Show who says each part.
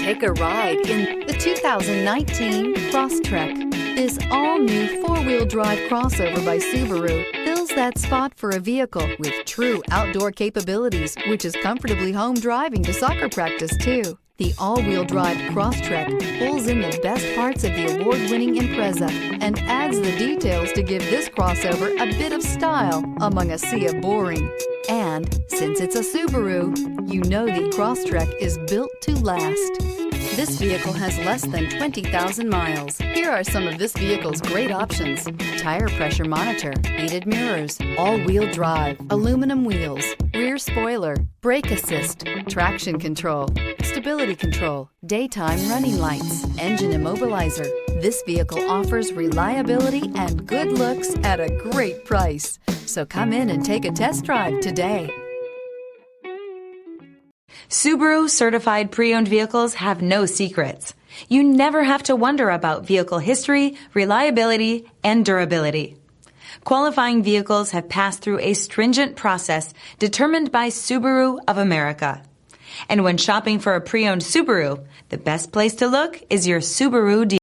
Speaker 1: Take a ride in the 2019 Crosstrek. This all-new four-wheel drive crossover by Subaru fills that spot for a vehicle with true outdoor capabilities, which is comfortably home driving to soccer practice too. The all-wheel drive Crosstrek pulls in the best parts of the award-winning Impreza and adds the details to give this crossover a bit of style among a sea of boring. And since it's a Subaru, you know the Crosstrek is built to last. This vehicle has less than 20,000 miles. Here are some of this vehicle's great options: tire pressure monitor, heated mirrors, all-wheel drive, aluminum wheels, rear spoiler, brake assist, traction control, stability control, daytime running lights, engine immobilizer. This vehicle offers reliability and good looks at a great price. So come in and take a test drive today.
Speaker 2: Subaru certified pre-owned vehicles have no secrets. You never have to wonder about vehicle history, reliability, and durability. Qualifying vehicles have passed through a stringent process determined by Subaru of America. And when shopping for a pre-owned Subaru, the best place to look is your Subaru dealer.